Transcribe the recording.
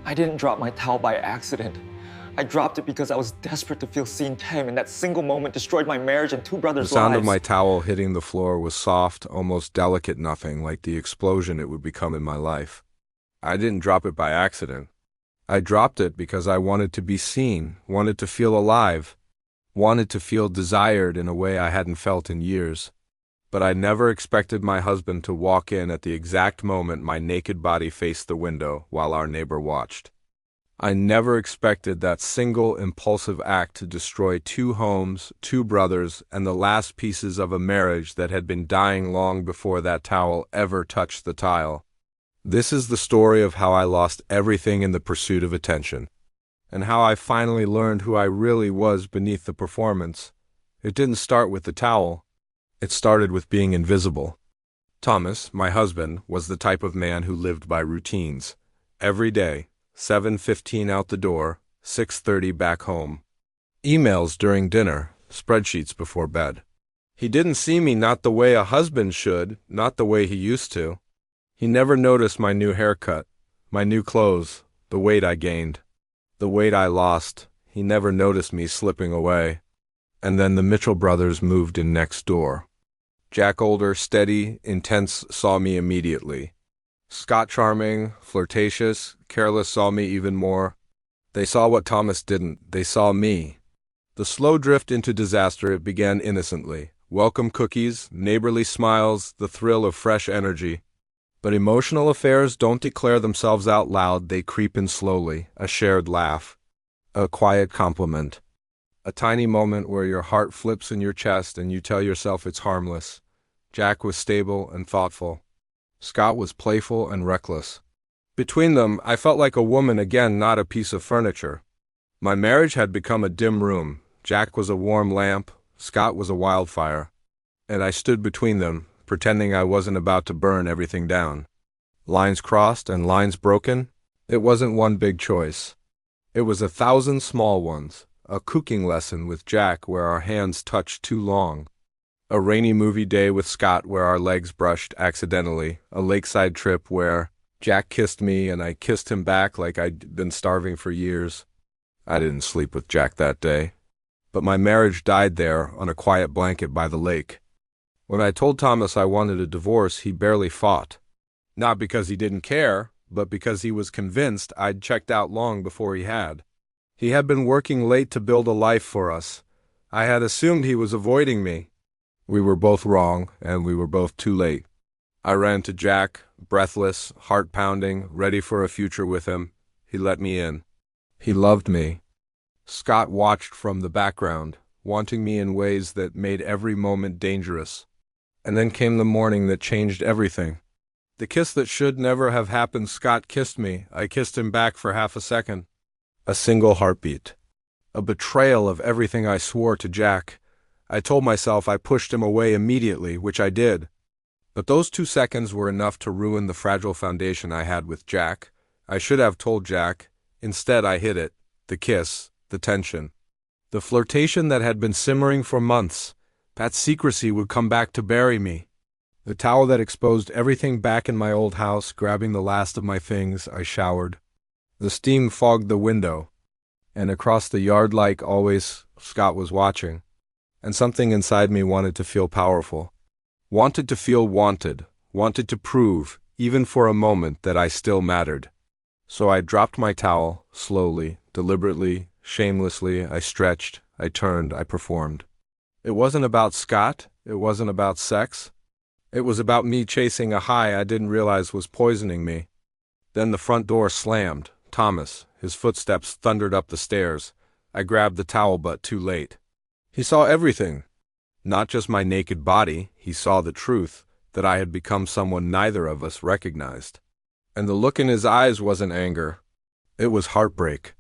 I didn't drop my towel by accident. I dropped it because I was desperate to feel seen Tam, and that single moment destroyed my marriage and two The brothers' sound of lives. my towel hitting the floor was soft, almost delicate nothing like the explosion it would become in my life. I didn't drop it by accident. I dropped it because I wanted to be seen, wanted to feel alive, wanted to feel desired in a way I hadn't felt in years. But I never expected my husband to walk in at the exact moment my naked body faced the window while our neighbor watched. I never expected that single impulsive act to destroy two homes, two brothers, and the last pieces of a marriage that had been dying long before that towel ever touched the tile. This is the story of how I lost everything in the pursuit of attention, and how I finally learned who I really was beneath the performance. It didn't start with the towel. It started with being invisible. Thomas, my husband, was the type of man who lived by routines. Every day, 7:15 out the door, 6:30 back home. Emails during dinner, spreadsheets before bed. He didn't see me not the way a husband should, not the way he used to. He never noticed my new haircut, my new clothes, the weight I gained, the weight I lost. He never noticed me slipping away. And then the Mitchell brothers moved in next door. Jack, older, steady, intense, saw me immediately. Scott, charming, flirtatious, careless, saw me even more. They saw what Thomas didn't. They saw me. The slow drift into disaster, it began innocently. Welcome cookies, neighborly smiles, the thrill of fresh energy. But emotional affairs don't declare themselves out loud, they creep in slowly, a shared laugh, a quiet compliment, a tiny moment where your heart flips in your chest and you tell yourself it's harmless. Jack was stable and thoughtful. Scott was playful and reckless. Between them, I felt like a woman again, not a piece of furniture. My marriage had become a dim room. Jack was a warm lamp, Scott was a wildfire. And I stood between them, pretending I wasn't about to burn everything down. Lines crossed and lines broken. It wasn't one big choice. It was 1,000 small ones. A cooking lesson with Jack where our hands touched too long. A rainy movie day with Scott where our legs brushed accidentally. A lakeside trip where Jack kissed me and I kissed him back like I'd been starving for years. I didn't sleep with Jack that day. But my marriage died there on a quiet blanket by the lake. When I told Thomas I wanted a divorce, he barely fought. Not because he didn't care, but because he was convinced I'd checked out long before he had. He had been working late to build a life for us. I had assumed he was avoiding me. We were both wrong, and we were both too late. I ran to Jack, breathless, heart pounding, ready for a future with him. He let me in. He loved me. Scott watched from the background, wanting me in ways that made every moment dangerous. And then came the morning that changed everything. The kiss that should never have happened. Scott kissed me. I kissed him back for half a second. A single heartbeat. A betrayal of everything I swore to Jack. I told myself I pushed him away immediately, which I did. But those 2 seconds were enough to ruin the fragile foundation I had with Jack. I should have told Jack. Instead, I hid it. The kiss, the tension. The flirtation that had been simmering for months. That secrecy would come back to bury me. The towel that exposed everything back in my old house, grabbing the last of my things, I showered. The steam fogged the window. And across the yard, like always, Scott was watching. And something inside me wanted to feel powerful. Wanted to feel wanted. Wanted to prove, even for a moment, that I still mattered. So I dropped my towel, slowly, deliberately, shamelessly. I stretched, I turned, I performed. It wasn't about Scott. It wasn't about sex. It was about me chasing a high I didn't realize was poisoning me. Then the front door slammed. Thomas, his footsteps thundered up the stairs. I grabbed the towel, but too late. He saw everything. Not just my naked body. He saw the truth, that I had become someone neither of us recognized. And the look in his eyes wasn't anger. It was heartbreak.